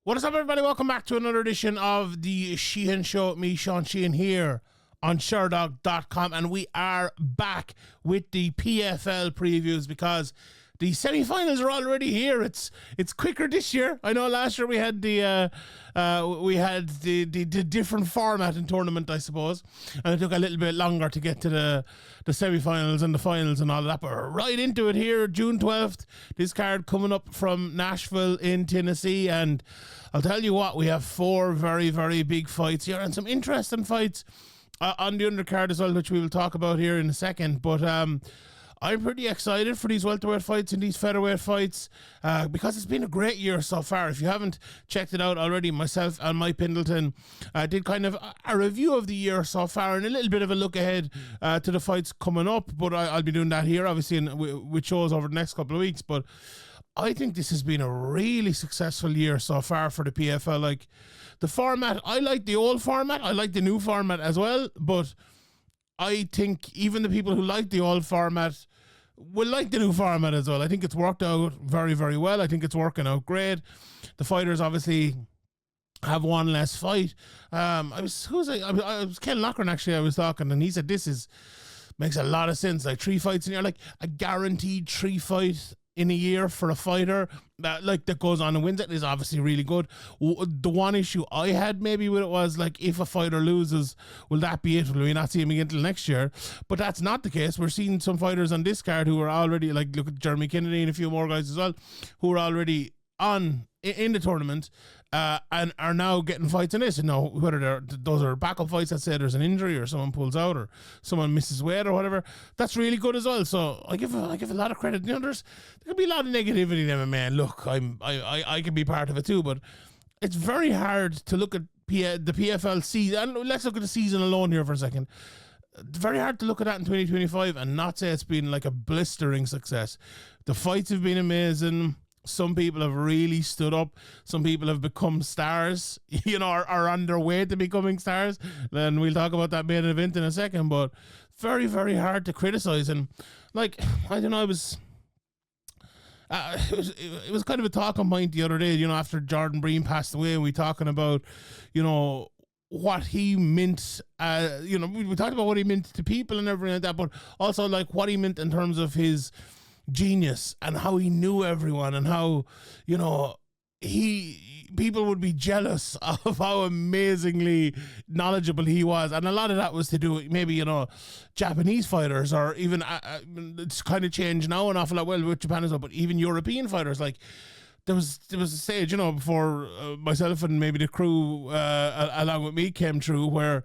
What is up, everybody? Welcome back to another edition of the Sheehan Show. Me, Sean Sheehan, here on Sherdog.com, and we are back with the PFL previews because the semi-finals are already here. It's quicker this year. I know last year we had the different format in tournament, I suppose, and it took a little bit longer to get to the semi-finals and the finals and all of that. But we're right into it here, June 12th. This card coming up from Nashville in Tennessee, and I'll tell you what, we have four very, very big fights here and some interesting fights on the undercard as well, which we will talk about here in a second. But I'm pretty excited for these welterweight fights and these featherweight fights because it's been a great year so far. If you haven't checked it out already, myself and Mike Pendleton did kind of a review of the year so far and a little bit of a look ahead to the fights coming up. But I'll be doing that here, obviously, with shows over the next couple of weeks. But I think this has been a really successful year so far for the PFL. Like, the format, I like the old format. I like the new format as well. But I think even the people who like the old format will like the new format as well. I think it's worked out very, very well. I think it's working out great. The fighters obviously have one less fight. I was Ken Lochran, actually, I was talking, and he said makes a lot of sense. Like 3 fights in a year, like a guaranteed 3 fights in a year for a fighter that goes on and wins it is obviously really good. The one issue I had maybe with it was, like, if a fighter loses, will that be it? Will we not see him again until next year? But that's not the case. We're seeing some fighters on this card who are already, like, look at Jeremy Kennedy and a few more guys as well, who are already in the tournament and are now getting fights in this. And now, whether those are backup fights, let's say there's an injury or someone pulls out or someone misses weight or whatever, that's really good as well. So I give a lot of credit. You know, there could be a lot of negativity in MMA. And look, I can be part of it too, but it's very hard to look at the PFL season. And let's look at the season alone here for a second. It's very hard to look at that in 2025 and not say it's been like a blistering success. The fights have been amazing. Some people have really stood up. Some people have become stars, you know, are on their way to becoming stars. And we'll talk about that main event in a second. But very, very hard to criticize. And, like, I don't know, it was kind of a talking point the other day, you know, after Jordan Breen passed away, and we talking about, you know, what he meant, you know, we talked about what he meant to people and everything like that, but also, like, what he meant in terms of his genius and how he knew everyone and how, you know, people would be jealous of how amazingly knowledgeable he was. And a lot of that was to do with maybe, you know, Japanese fighters, or even it's kind of changed now an awful lot, well, with Japan as well, but even European fighters. Like, there was a stage, you know, before myself and maybe the crew along with me came through, where,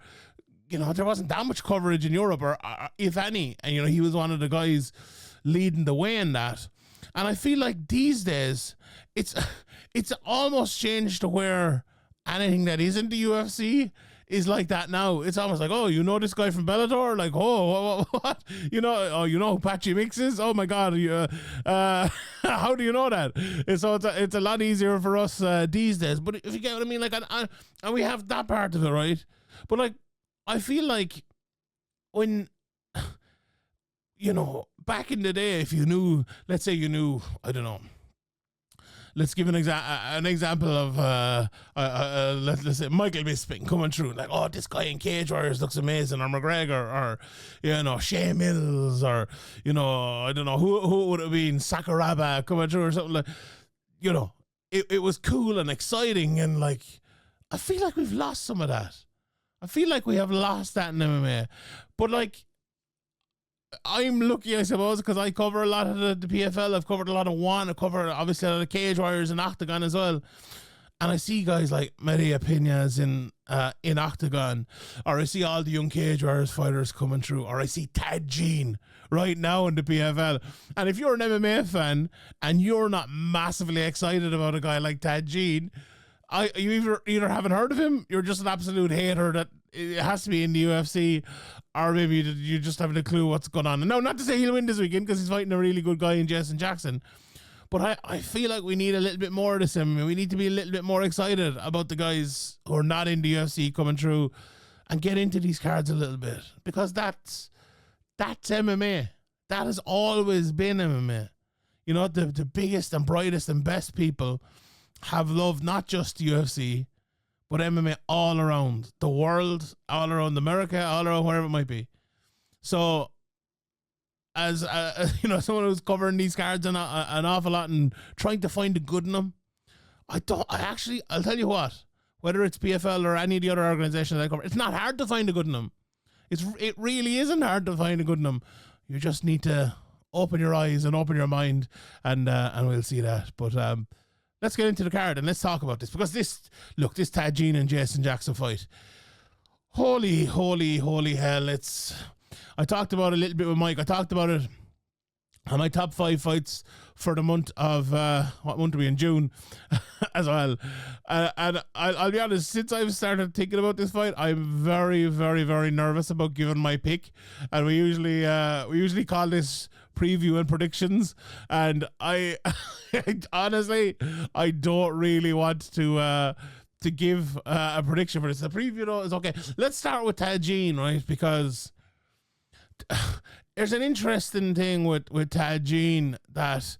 you know, there wasn't that much coverage in Europe, or if any, and, you know, he was one of the guys leading the way in that. And I feel like these days it's almost changed to where anything that isn't the UFC is like that now. It's almost like, oh, you know this guy from Bellator? Like, oh, what? You know, oh, you know who Patchy Mix is? Oh my God, how do you know that? And so it's a lot easier for us these days. But if you get what I mean, like, and we have that part of it, right? But, like, I feel like when, you know, back in the day, if you knew, let's say you knew, I don't know, let's give an example of, let's say Michael Bisping coming through, like, oh, this guy in Cage Warriors looks amazing, or McGregor, or, you know, Shea Mills, or, you know, I don't know, who would have been, Sakuraba coming through or something, like, you know, it was cool and exciting, and, like, I feel like we've lost some of that. I feel like we have lost that in MMA. But, like, I'm lucky, I suppose, because I cover a lot of the PFL. I've covered a lot of One. I've covered, obviously, a lot of Cage Warriors and Octagon as well. And I see guys like Maria Peñas in Octagon, or I see all the young Cage Warriors fighters coming through, or I see Tad Jean right now in the PFL. And if you're an MMA fan and you're not massively excited about a guy like Tad Jean, you either haven't heard of him, you're just an absolute hater that it has to be in the UFC, or maybe you just haven't a clue what's going on. And no, not to say he'll win this weekend, because he's fighting a really good guy in Jason Jackson. But I feel like we need a little bit more of this. I mean, we need to be a little bit more excited about the guys who are not in the UFC coming through and get into these cards a little bit, because that's MMA. That has always been MMA. You know, the biggest and brightest and best people have loved not just the UFC, but MMA all around the world, all around America, all around wherever it might be. So, as someone who's covering these cards an awful lot and trying to find the good in them, I'll tell you what, whether it's PFL or any of the other organizations I cover, it's not hard to find a good in them. It really isn't hard to find a good in them. You just need to open your eyes and open your mind, and we'll see that. But let's get into the card and let's talk about this, because this Tadjin and Jason Jackson fight, holy hell! I talked about it a little bit with Mike. I talked about it on my top 5 fights for the month of what month are we in? June as well. And I'll be honest, since I've started thinking about this fight, I'm very, very, very nervous about giving my pick. And we usually call this preview and predictions. And I honestly, I don't really want to give a prediction for this. The preview though is okay. Let's start with Tadjin, right? Because there's an interesting thing with Tadjin, that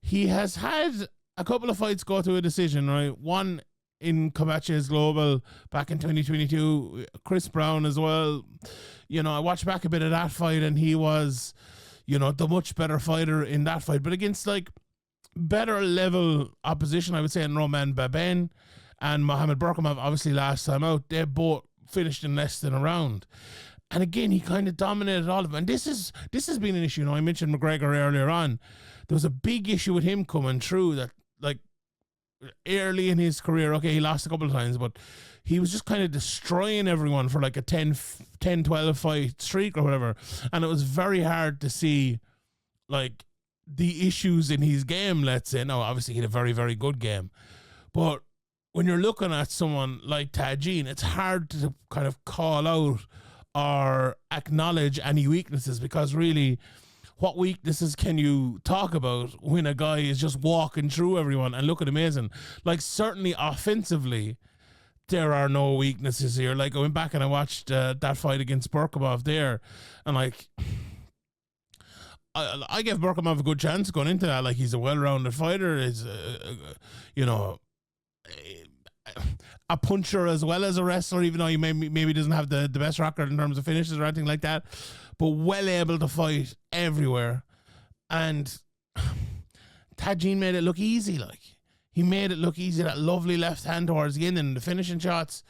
he has had a couple of fights go to a decision, right? One in Kobachi's Global back in 2022, Chris Brown as well. I watched back a bit of that fight, and he was, the much better fighter in that fight, but against like better level opposition, I would say, in Roman Baben and Mohamed Burkamov, obviously last time out, they both finished in less than a round. And again, he kind of dominated all of it. And this has been an issue. I mentioned McGregor earlier on. There was a big issue with him coming through, that like early in his career, okay, he lost a couple of times, but he was just kind of destroying everyone for like a 10-12 fight streak or whatever. And it was very hard to see like the issues in his game, let's say. Now, obviously, he had a very, very good game. But when you're looking at someone like Tadjin, it's hard to kind of call out or acknowledge any weaknesses, because really, what weaknesses can you talk about when a guy is just walking through everyone and looking amazing? Like, certainly offensively, there are no weaknesses here. Like, I went back and I watched that fight against Burkamov there, and like, I gave Burkamov a good chance going into that. Like, he's a well-rounded fighter. He's a puncher as well as a wrestler, even though he maybe doesn't have the best record in terms of finishes or anything like that, but well able to fight everywhere. And Tadjin made it look easy. Like, he made it look easy. That lovely left hand towards the end and the finishing shots,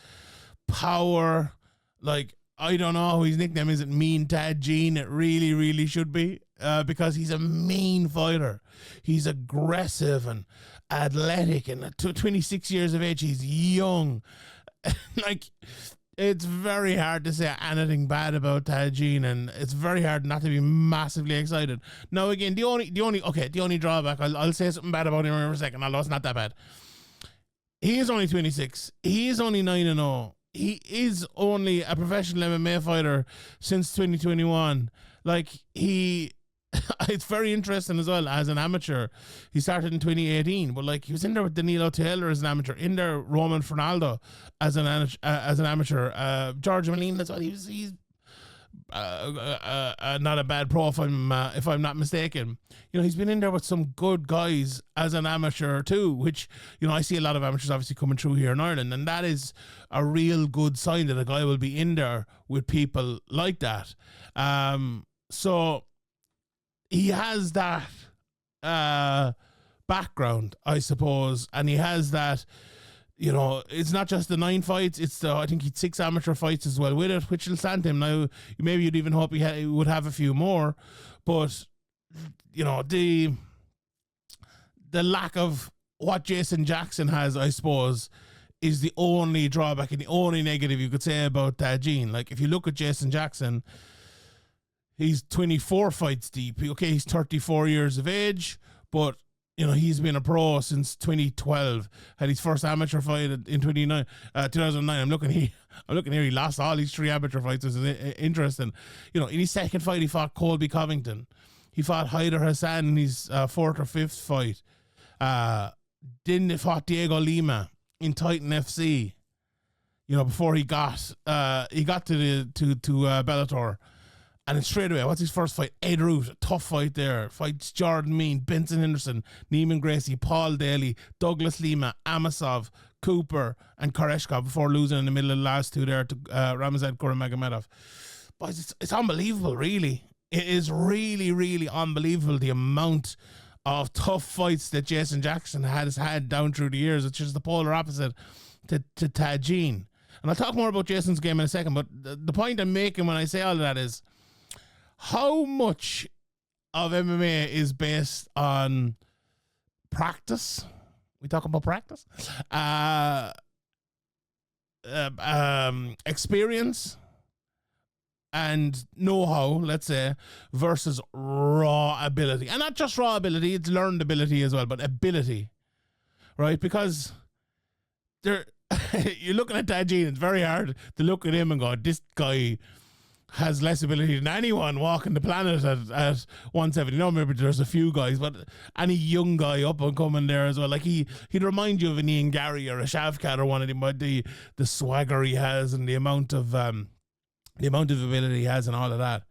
power. Like, I don't know who his nickname is. It Mean Tadjin. It really, really should be, because he's a mean fighter. He's aggressive and athletic, and at 26 years of age, he's young. Like, it's very hard to say anything bad about Tadjin, and it's very hard not to be massively excited. Now, again, the only drawback, I'll say something bad about him in a second, although it's not that bad. He is only 26. He is only 9-0. He is only a professional MMA fighter since 2021. Like, it's very interesting as well as an amateur. He started in 2018, but like, he was in there with Danilo Taylor as an amateur, in there Roman Fernaldo as an amateur, George Molina as well. He's not a bad pro if I'm not mistaken. He's been in there with some good guys as an amateur too, which I see a lot of amateurs obviously coming through here in Ireland, and that is a real good sign that a guy will be in there with people like that. So he has that background, I suppose, and he has that, it's not just the 9 fights, it's I think he'd 6 amateur fights as well with it, which will stand him. Now, maybe you'd even hope he would have a few more, but, the lack of what Jason Jackson has, I suppose, is the only drawback and the only negative you could say about Tadjin. Like, if you look at Jason Jackson, he's 24 fights deep. Okay, he's 34 years of age, but he's been a pro since 2012. Had his first amateur fight in 2009. I'm looking here. He lost all these 3 amateur fights, which is interesting. In his second fight, he fought Colby Covington. He fought Haider Hassan in his 4th or 5th fight. Then he fought Diego Lima in Titan FC. Before he got to Bellator. And then straight away, what's his first fight? Ed Root, a tough fight there. Fights Jordan Mean, Benson Henderson, Neiman Gracie, Paul Daly, Douglas Lima, Amasov, Cooper, and Koreshkov before losing in the middle of the last two there to Ramazan Kuramagomedov. But it's unbelievable, really. It is really, really unbelievable the amount of tough fights that Jason Jackson has had down through the years, which is the polar opposite to Tajin. And I'll talk more about Jason's game in a second, but the point I'm making when I say all of that is how much of MMA is based on practice. We talk about practice, experience, and know-how, let's say, versus raw ability. And not just raw ability, it's learned ability as well, but ability, right? Because you're looking at Tajin, it's very hard to look at him and go, this guy has less ability than anyone walking the planet at 170. No, maybe there's a few guys, but any young guy up and coming there as well. Like he'd remind you of an Ian Gary or a Shavkat or one of them, but the swagger he has and the amount of ability he has and all of that.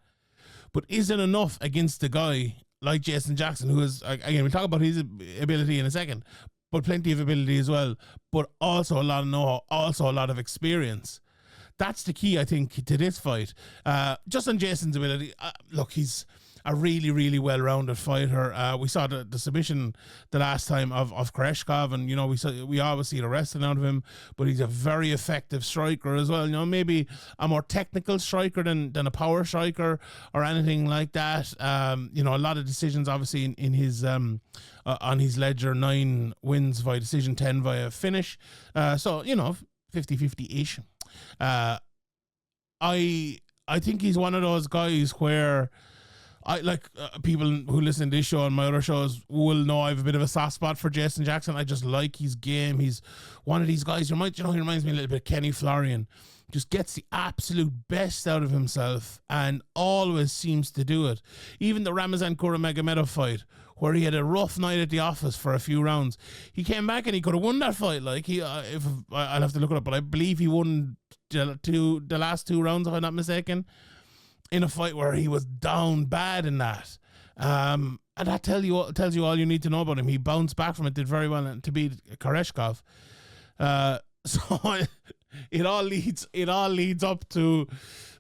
But is it enough against a guy like Jason Jackson, who is, again, we'll talk about his ability in a second, but plenty of ability as well, but also a lot of know-how, also a lot of experience. That's the key, I think, to this fight. Just on Jason's ability, look, he's a really, really well-rounded fighter. We saw the submission the last time of Koreshkov, and, you know, we always see the wrestling out of him, but he's a very effective striker as well. You know, maybe a more technical striker than a power striker or anything like that. You know, a lot of decisions, obviously, in his on his ledger, 9 wins via decision, 10 via finish. So, you know, 50-50-ish. I think he's one of those guys where people who listen to this show and my other shows will know I have a bit of a soft spot for Jason Jackson. I just like his game. He's one of these guys. He reminds me a little bit of Kenny Florian. Just gets the absolute best out of himself and always seems to do it. Even the Ramazan Kuramagomedov fight, where he had a rough night at the office for a few rounds, he came back and he could have won that fight. Like I'll have to look it up, but I believe he won the last 2 rounds, if I'm not mistaken, in a fight where he was down bad in that. And that tells you all you need to know about him. He bounced back from it, did very well to beat Koreshkov. So it all leads up to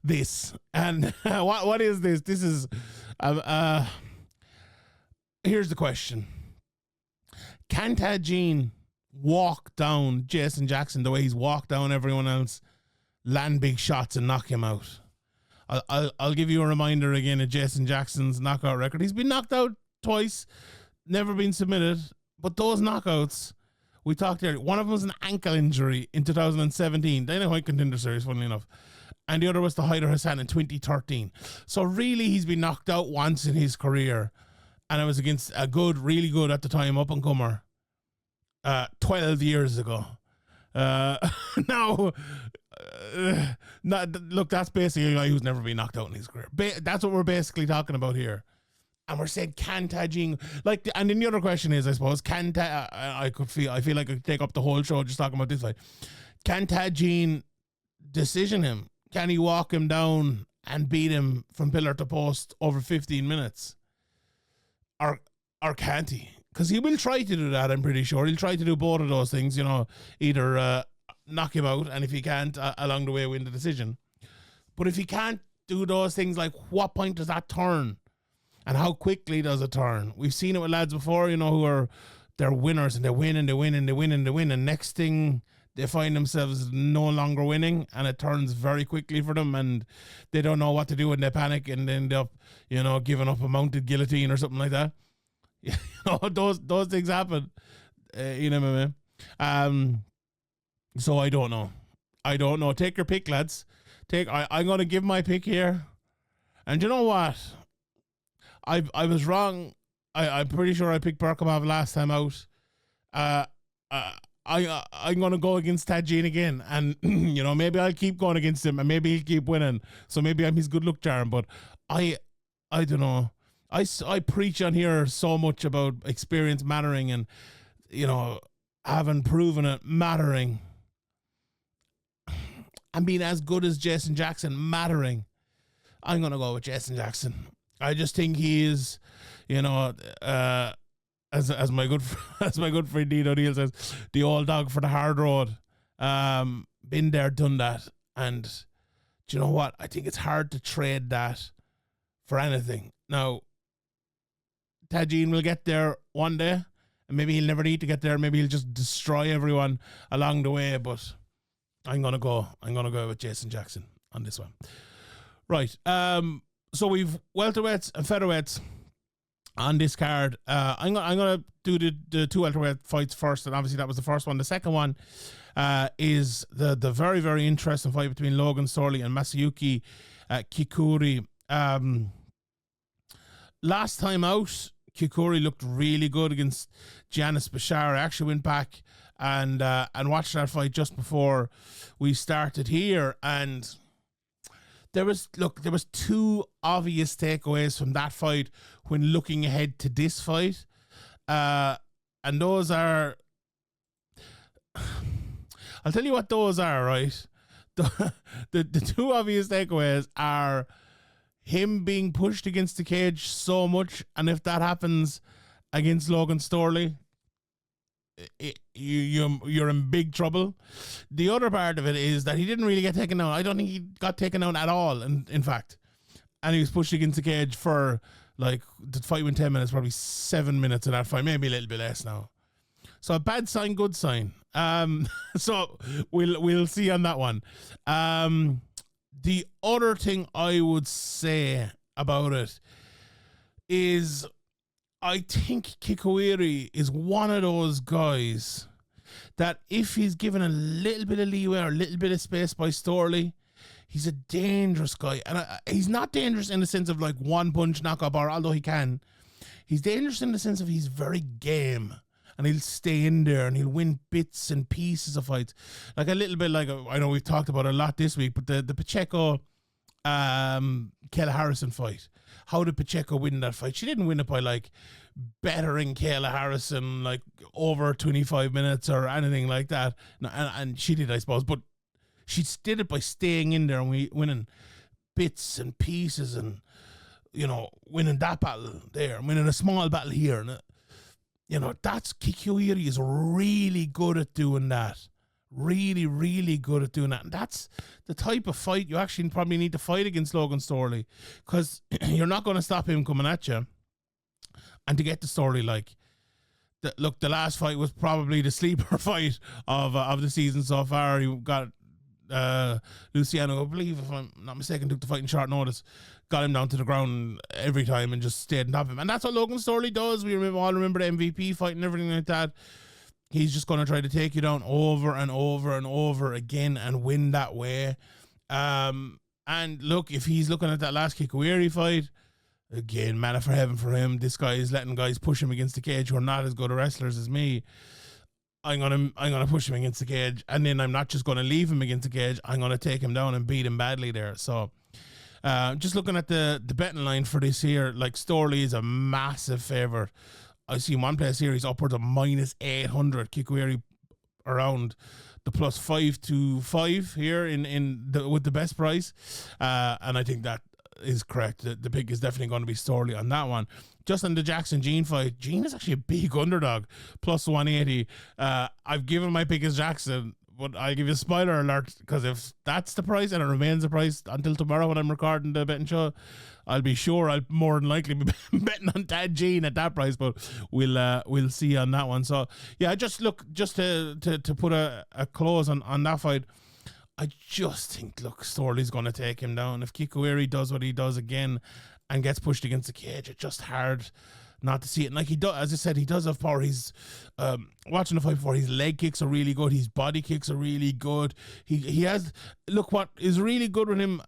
this. And what is this? This is here's the question. Can Tajin walk down Jason Jackson the way he's walked down everyone else, land big shots and knock him out? I'll give you a reminder again of Jason Jackson's knockout record. He's been knocked out twice, never been submitted, but those knockouts, we talked earlier, one of them was an ankle injury in 2017, Dana White Contender Series, funnily enough, and the other was the Hyder Hassan in 2013. So really, he's been knocked out once in his career, and it was against a really good at the time up-and-comer 12 years ago. Now, look, that's basically a guy who's never been knocked out in his career. That's what we're basically talking about here. And we're saying, can Tajin, and then the other question is, I suppose, I feel like I could take up the whole show just talking about this fight. Can Tajin decision him? Can he walk him down and beat him from pillar to post over 15 minutes? Or can't he? Because he will try to do that, I'm pretty sure. He'll try to do both of those things, you know, either knock him out, and if he can't, along the way, win the decision. But if he can't do those things, like, what point does that turn? And how quickly does it turn? We've seen it with lads before, you know, they're winners, and they win and they win and they win and they win, and next thing they find themselves no longer winning, and it turns very quickly for them, and they don't know what to do, and they panic and they end up, you know, giving up a mounted guillotine or something like that. You know, those things happen in MMA. So I don't know. Take your pick, lads. I'm going to give my pick here. And you know what? I was wrong. I'm pretty sure I picked Berkamov last time out. I'm going to go against Tajin again. And, you know, maybe I'll keep going against him and maybe he'll keep winning. So maybe I'm his good luck charm. But I don't know. I preach on here so much about experience mattering and, you know, having proven it mattering. And being as good as Jason Jackson mattering. I'm gonna go with Jason Jackson. I just think he is, you know, as my good as my good friend Dean O'Neill says, the old dog for the hard road. Been there, done that, and do you know what? I think it's hard to trade that for anything. Now, Tajin will get there one day, and maybe he'll never need to get there. Maybe he'll just destroy everyone along the way. But I'm gonna go with Jason Jackson on this one. Right. So we've welterweights and featherweights on this card. I'm gonna do the two welterweight fights first, and obviously that was the first one. The second one is the very, very interesting fight between Logan Storley and Masayuki Kikuiri. Last time out, Kikuiri looked really good against Giannis Bashar. I actually went back and watched that fight just before we started here, and there was two obvious takeaways from that fight when looking ahead to this fight, and those are, I'll tell you what those are, right? The two obvious takeaways are him being pushed against the cage so much, and if that happens against Logan Storley, you're in big trouble. The other part of it is that he didn't really get taken down. I don't think he got taken down at all, in fact. And he was pushed against the cage for, like, the fight went 10 minutes, probably 7 minutes of that fight, maybe a little bit less now. So a bad sign, good sign. So we'll see on that one. The other thing I would say about it is, I think Kikuiri is one of those guys that if he's given a little bit of leeway or a little bit of space by Storley, he's a dangerous guy. And he's not dangerous in the sense of like one punch knockout bar, although he can. He's dangerous in the sense of he's very game, and he'll stay in there and he'll win bits and pieces of fights. Like a little bit like, I know we've talked about it a lot this week, but the Pacheco Kayla Harrison fight. How did Pacheco win that fight? She didn't win it by like bettering Kayla Harrison like over 25 minutes or anything like that. No, and she did, I suppose, but she did it by staying in there and winning bits and pieces, and you know, winning that battle there and winning a small battle here. And you know, that's Kikuiri is really good at doing that. Really, really good at doing that. And that's the type of fight you actually probably need to fight against Logan Storley, because you're not going to stop him coming at you. And to get the story, like, the last fight was probably the sleeper fight of the season so far. He got Luciano, I believe, if I'm not mistaken, took the fight in short notice, got him down to the ground every time and just stayed on top of him. And that's what Logan Storley does. We all remember the MVP fight and everything like that. He's just going to try to take you down over and over and over again and win that way. And look, if he's looking at that last Kikuiri fight, again, manna for heaven for him. This guy is letting guys push him against the cage who are not as good wrestlers as me. I'm gonna push him against the cage, and then I'm not just gonna leave him against the cage. I'm gonna take him down and beat him badly there. So, just looking at the betting line for this here, like Storley is a massive favorite. I see one place here, he's upwards of -800. Kikuiri around the +5 to 5 here with the best price, and I think that is correct. The pick is definitely going to be Storley on that one. Just on the Jackson Gene fight, Gene is actually a big underdog, +180. I've given my pick as Jackson, but I'll give you a spoiler alert, because if that's the price and it remains the price until tomorrow when I'm recording the betting show, I'll be sure I'll more than likely be betting on Dad Gene at that price, but we'll see on that one. So yeah, just to put a close on that fight, I just think, look, Storley's going to take him down. If Kikuiri does what he does again and gets pushed against the cage, it's just hard not to see it. And like he does, as I said, he does have power. He's watching the fight before. His leg kicks are really good. His body kicks are really good. He has, look, what is really good with him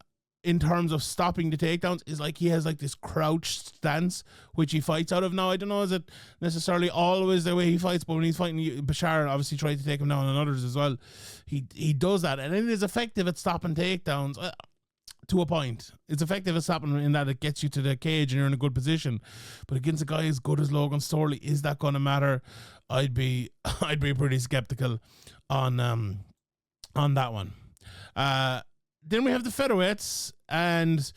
in terms of stopping the takedowns is like he has like this crouched stance which he fights out of. Now I don't know, is it necessarily always the way he fights, but when he's fighting Bashar, obviously tried to take him down and others as well, he does that, and it is effective at stopping takedowns to a point. It's effective at stopping in that it gets you to the cage and you're in a good position, but against a guy as good as Logan Storley, is that going to matter? I'd be pretty skeptical on that one. Then we have the featherweights, and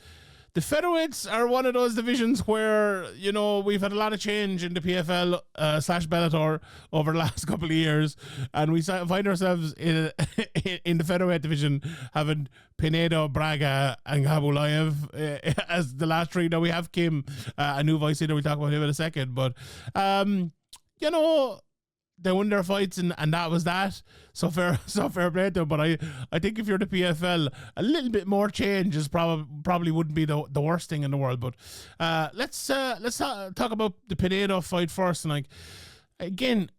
The featherweights are one of those divisions where, you know, we've had a lot of change in the PFL slash Bellator over the last couple of years, and we find ourselves in in the featherweight division having Pinedo, Braga, and Khaybulaev as the last three. Now we have Kim, a new vice leader. We'll talk about him in a second, but you know, they won their fights, and that was that. So fair play to them. But I think if you're the PFL, a little bit more change is probably wouldn't be the worst thing in the world. But let's talk about the Pinedo fight first. And like, again,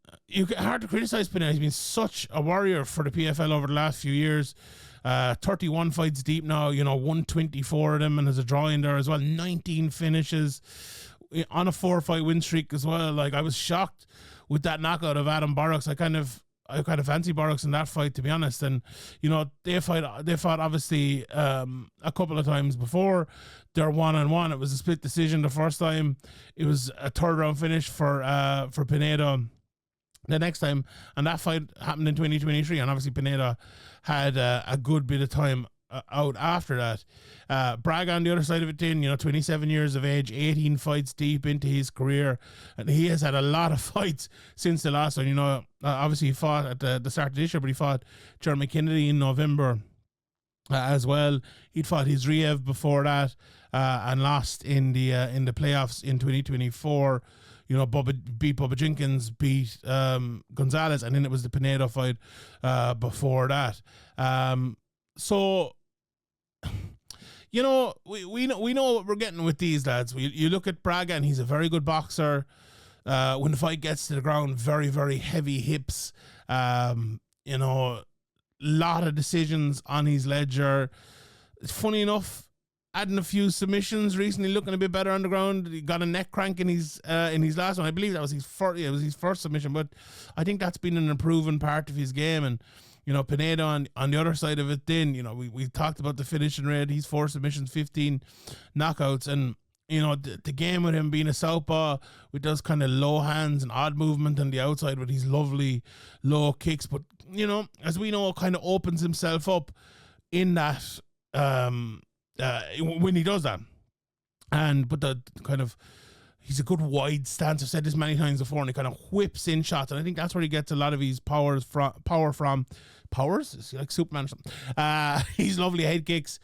hard to criticize Pinedo. He's been such a warrior for the PFL over the last few years. 31 fights deep now, you know, 124 of them, and there's a draw in there as well. 19 finishes on a 4-fight win streak as well. Like, I was shocked with that knockout of Adam Barrocks. I kind of fancy Barrocks in that fight, to be honest. And, you know, they fought obviously a couple of times before. They're 1-1. It was a split decision the first time. It was a third round finish for Pinedo the next time, and that fight happened in 2023. And obviously Pinedo had a good bit of time out after that. Braga on the other side of it, then, you know, 27 years of age, 18 fights deep into his career, and he has had a lot of fights since the last one. You know, obviously he fought at the start of this year, but he fought Jeremy Kennedy in November as well. He'd fought Izriev before that, and lost in the playoffs in 2024. You know, beat Bubba Jenkins, beat Gonzalez, and then it was the Pinedo fight before that. So, you know, we know what we're getting with these lads. You look at Braga, and he's a very good boxer. When the fight gets to the ground, very, very heavy hips. You know, lot of decisions on his ledger. It's funny enough, adding a few submissions recently, looking a bit better on the ground. He got a neck crank in his last one. I believe that was his first submission, but I think that's been an improving part of his game. And, you know, Pinedo on the other side of it, then, you know, we talked about the finishing rate. He's 4 submissions, 15 knockouts. And, you know, the game with him being a southpaw with those kind of low hands and odd movement on the outside with these lovely low kicks. But, you know, as we know, kind of opens himself up in that when he does that. But the kind of, he's a good wide stance. I've said this many times before, and he kind of whips in shots, and I think that's where he gets a lot of his power from. Powers? Is he like Superman or something? He's lovely head kicks.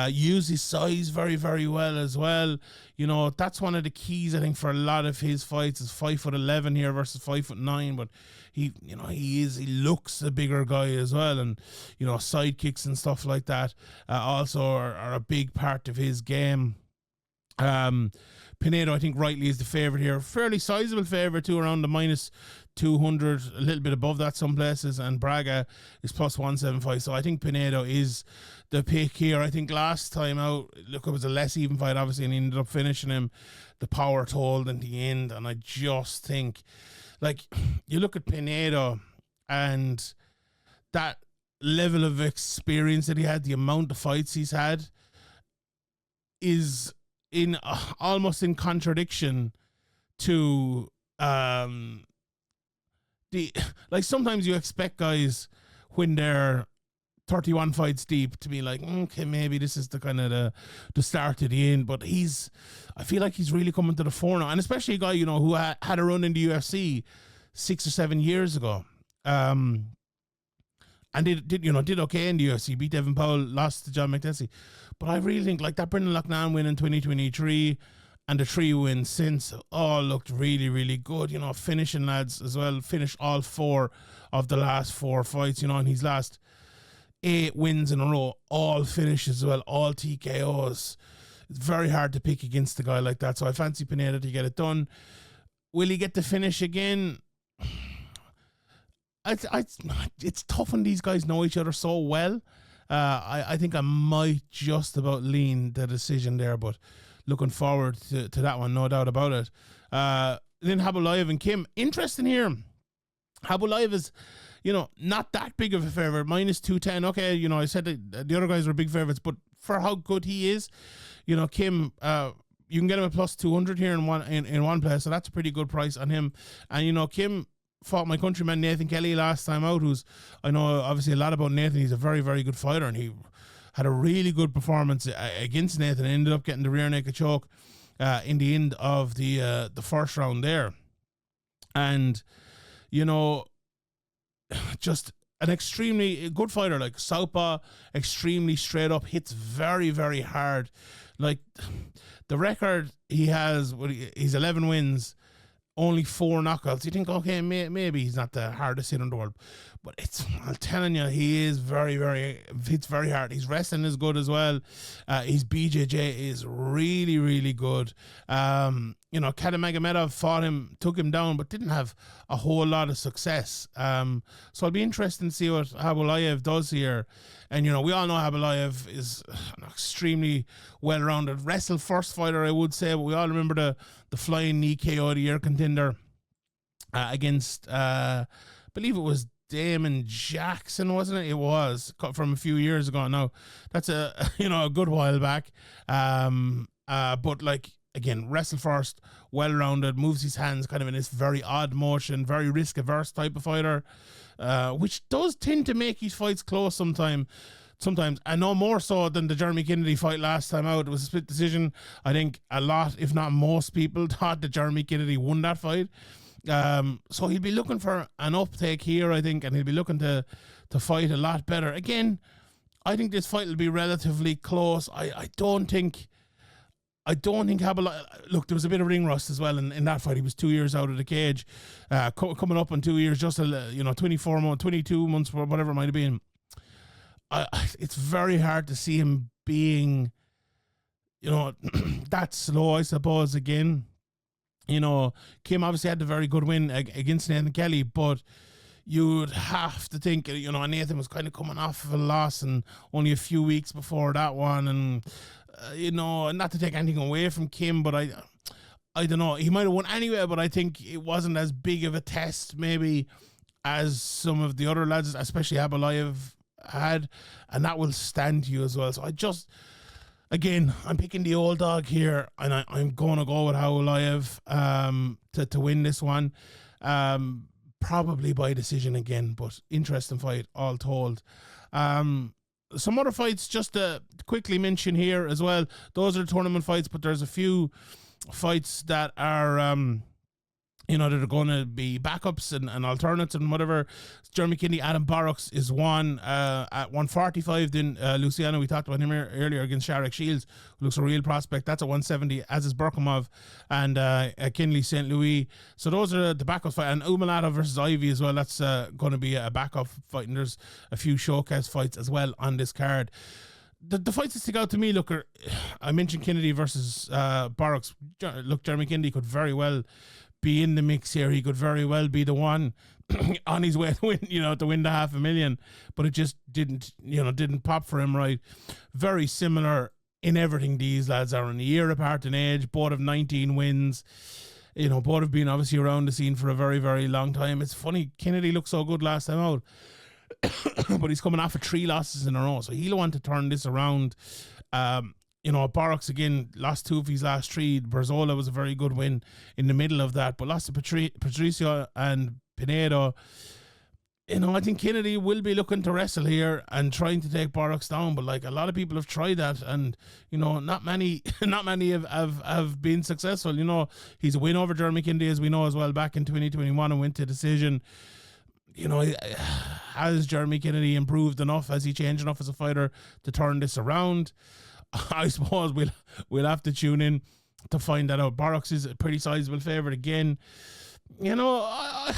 Use his size very, very well as well. You know, that's one of the keys, I think, for a lot of his fights is 5'11" here versus 5'9", but he looks a bigger guy as well, and, you know, side kicks and stuff like that also are a big part of his game. Pinedo, I think, rightly is the favourite here. Fairly sizable favourite too, around the minus 200, a little bit above that some places, and Braga is plus 175. So I think Pinedo is the pick here. I think last time out, look, it was a less even fight, obviously, and he ended up finishing him. The power told in the end, and I just think, like, you look at Pinedo and that level of experience that he had, the amount of fights he's had, is in almost in contradiction to like, sometimes you expect guys when they're 31 fights deep to be like, okay, maybe this is the kind of the start to the end, but I feel like he's really coming to the fore now, and especially a guy, you know, who had a run in the UFC 6 or 7 years ago, and did okay in the UFC, beat Evan Powell, lost to John McDessie. But I really think, like, that Brendan Loughnane win in 2023 and the 3 wins since all looked really, really good. You know, finishing lads as well, finished all 4 of the last 4 fights, you know, and his last 8 wins in a row, all finishes as well, all TKOs. It's very hard to pick against a guy like that. So I fancy Pinedo to get it done. Will he get the finish again? It's tough when these guys know each other so well. I think I might just about lean the decision there, but looking forward to that one, no doubt about it. Then Khaybulaev and Kim. Interesting here. Khaybulaev is, you know, not that big of a favourite, minus 210. Okay, you know, I said that the other guys were big favourites, but for how good he is, you know, Kim, you can get him at plus 200 here in one place, so that's a pretty good price on him. And, you know, Kim fought my countryman Nathan Kelly last time out, who's, I know obviously a lot about Nathan. He's a very, very good fighter, and he had a really good performance against Nathan. Ended up getting the rear naked choke in the end of the first round there. And, just an extremely good fighter, like southpaw, extremely straight up, hits very, very hard. Like, the record he has, he's 11 wins, only 4 knockouts. You think, okay, maybe he's not the hardest hitter in the world, but I'm telling you, he is very, very, hits very hard. His wrestling is good as well. His BJJ is really, really good. Katamagomedov took him down, but didn't have a whole lot of success. So it'll be interesting to see what Khaybulaev does here. And, we all know Khaybulaev is an extremely well-rounded wrestle first fighter, I would say, but we all remember the flying knee KO of the year contender against, I believe it was Damon Jackson, wasn't it? It was from a few years ago. Now, that's a good while back. But like, again, wrestle first, well-rounded, moves his hands kind of in this very odd motion, very risk-averse type of fighter, which does tend to make his fights close sometimes. I know more so than the Jeremy Kennedy fight last time out. It was a split decision. I think a lot, if not most people, thought that Jeremy Kennedy won that fight. So he'll be looking for an uptake here, I think, and he'll be looking to fight a lot better. Again, I think this fight will be relatively close. I don't think Khaybulaev, look, there was a bit of ring rust as well in that fight. He was 2 years out of the cage, coming up on 2 years, just 24 months, 22 months, whatever it might have been. It's very hard to see him being, that slow, I suppose. Again, Kim obviously had a very good win against Nathan Kelly, but you'd have to think, Nathan was kind of coming off of a loss and only a few weeks before that one. And, not to take anything away from Kim, but I don't know. He might have won anyway, but I think it wasn't as big of a test maybe as some of the other lads, especially Khaybulaev, had. And that will stand to you as well. So Again, I'm picking the old dog here, and I'm going to go with Khaybulaev to win this one. Probably by decision again, but interesting fight all told. Some other fights just to quickly mention here as well. Those are the tournament fights, but there's a few fights that are that are going to be backups and alternates and whatever. Jeremy Kennedy, Adam Barrocks is one at 145. Then Luciano, we talked about him earlier against Sharek Shields, who looks a real prospect. That's at 170, as is Burkamov and Kinley St. Louis. So those are the backup fight. And Umalata versus Ivy as well. That's going to be a backup fight. And there's a few showcase fights as well on this card. The fights that stick out to me, look, I mentioned Kennedy versus Barrocks. Look, Jeremy Kennedy could very well be in the mix here. He could very well be the one on his way to win, to win the $500,000, but it just didn't pop for him right. Very similar in everything. These lads are in a year apart in age. Both have 19 wins. Both have been obviously around the scene for a very, very long time. It's funny, Kennedy looked so good last time out, but he's coming off of 3 losses in a row, so he'll want to turn this around. Barrocks again lost 2 of his last 3. Berzola was a very good win in the middle of that, but lost to Patricio and Pinedo. I think Kennedy will be looking to wrestle here and trying to take Barrocks down, but like a lot of people have tried that, and not many have been successful. He's a win over Jeremy Kennedy, as we know as well, back in 2021, and went to decision. Has Jeremy Kennedy improved enough? Has he changed enough as a fighter to turn this around? I suppose we'll have to tune in to find that out. Barrocks is a pretty sizable favourite again. I'll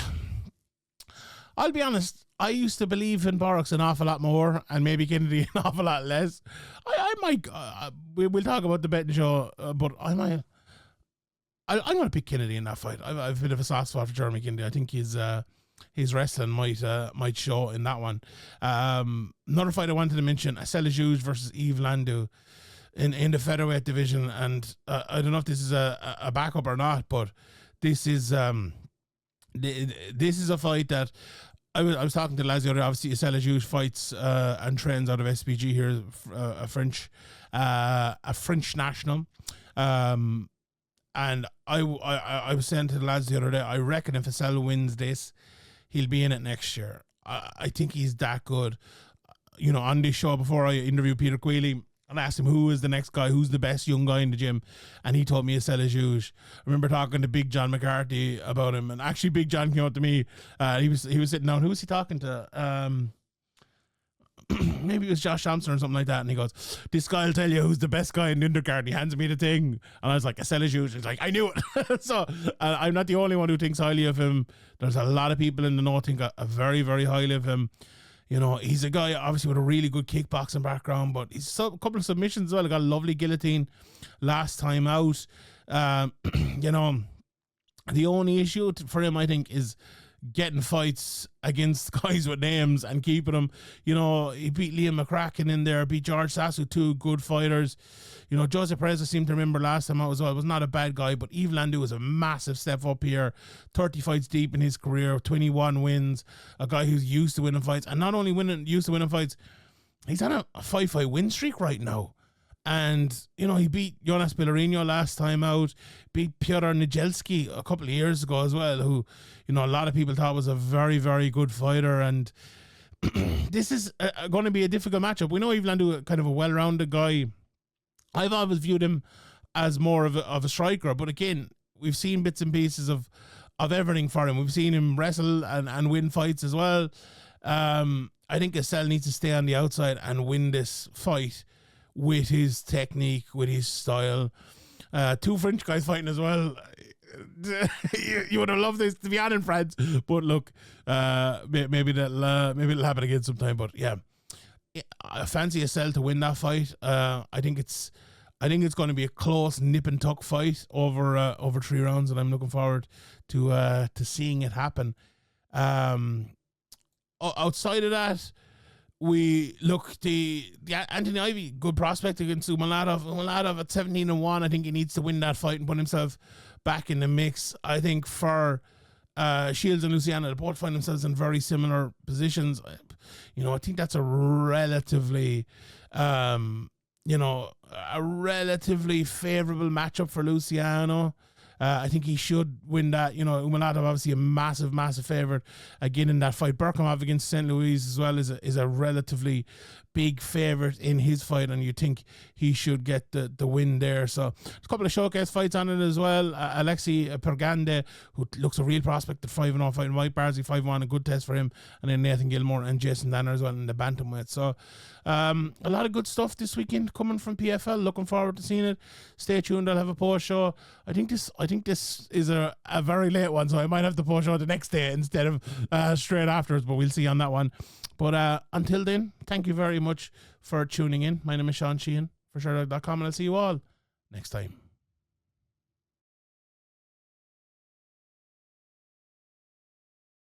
be honest, I used to believe in Barrocks an awful lot more, and maybe Kennedy an awful lot less. I might, we'll talk about the betting show, but I'm going to pick Kennedy in that fight. I've a bit of a soft spot for Jeremy Kennedy. I think his wrestling might show in that one. Another fight I wanted to mention, Acela Juge versus Yves Landu in the featherweight division, and I don't know if this is a backup or not, but this is this is a fight that I was talking to Lazio. Obviously, Acela Juge fights and trains out of SPG here, a French national. And I was saying to the lads the other day, I reckon if Acela wins this, he'll be in it next year. I think he's that good. on this show before I interviewed Peter Quealy, and asked him who is the next guy, who's the best young guy in the gym, and he told me Acela Juge. I remember talking to Big John McCarthy about him, and actually Big John came up to me. He was sitting down. Who was he talking to? Maybe it was Josh Thompson or something like that, and he goes, "This guy will tell you who's the best guy in the undercard." And he hands me the thing, and I was like, "Acela Juge." He's like, "I knew it." So I'm not the only one who thinks highly of him. There's a lot of people in the North think a very, very highly of him. He's a guy obviously with a really good kickboxing background, but he's a couple of submissions as well. He got a lovely guillotine last time out. The only issue for him, I think, is getting fights against guys with names and keeping them. He beat Liam McCracken in there, beat George Sasu, two good fighters. Jose Perez, I seem to remember last time out as well, was not a bad guy, but Yves Landu was a massive step up here. 30 fights deep in his career, 21 wins, a guy who's used to winning fights, and not only used to winning fights, he's on a 5-fight win streak right now. And, he beat Jonas Pillarino last time out, beat Piotr Nijelski a couple of years ago as well, who, a lot of people thought was a very, very good fighter. And this is going to be a difficult matchup. We know Yves Landu, kind of a well-rounded guy. I've always viewed him as more of a striker, but again, we've seen bits and pieces of everything for him. We've seen him wrestle and win fights as well. I think Acela needs to stay on the outside and win this fight with his technique, with his style. Two French guys fighting as well. You would have loved this to be on in France, but look, maybe it'll happen again sometime. But yeah, I fancy Acela to win that fight. I think it's going to be a close nip and tuck fight over 3 rounds, and I'm looking forward to seeing it happen. Outside of that, we look the Anthony Ivy, good prospect against Umalatov. Umalatov at 17-1. I think he needs to win that fight and put himself back in the mix. I think for Shields and Luciano, they both find themselves in very similar positions. I think that's a relatively favorable matchup for Luciano. I think he should win that. Umalatov obviously a massive, massive favorite again in that fight. Berkhamov against St. Louis as well is a relatively big favorite in his fight, and you think he should get the win there. So there's a couple of showcase fights on it as well. Alexei Pergande, who looks a real prospect at 5-0, fighting Mike Barsley 5-1, a good test for him, and then Nathan Gilmore and Jason Danner as well in the bantamweight. So a lot of good stuff this weekend coming from PFL. Looking forward to seeing it. Stay tuned. I'll have a post show. I think this is a very late one, so I might have the post show the next day instead of straight afterwards, but we'll see on that one. But until then, thank you very much for tuning in. My name is Sean Sheehan for Sherdog.com, and I'll see you all next time.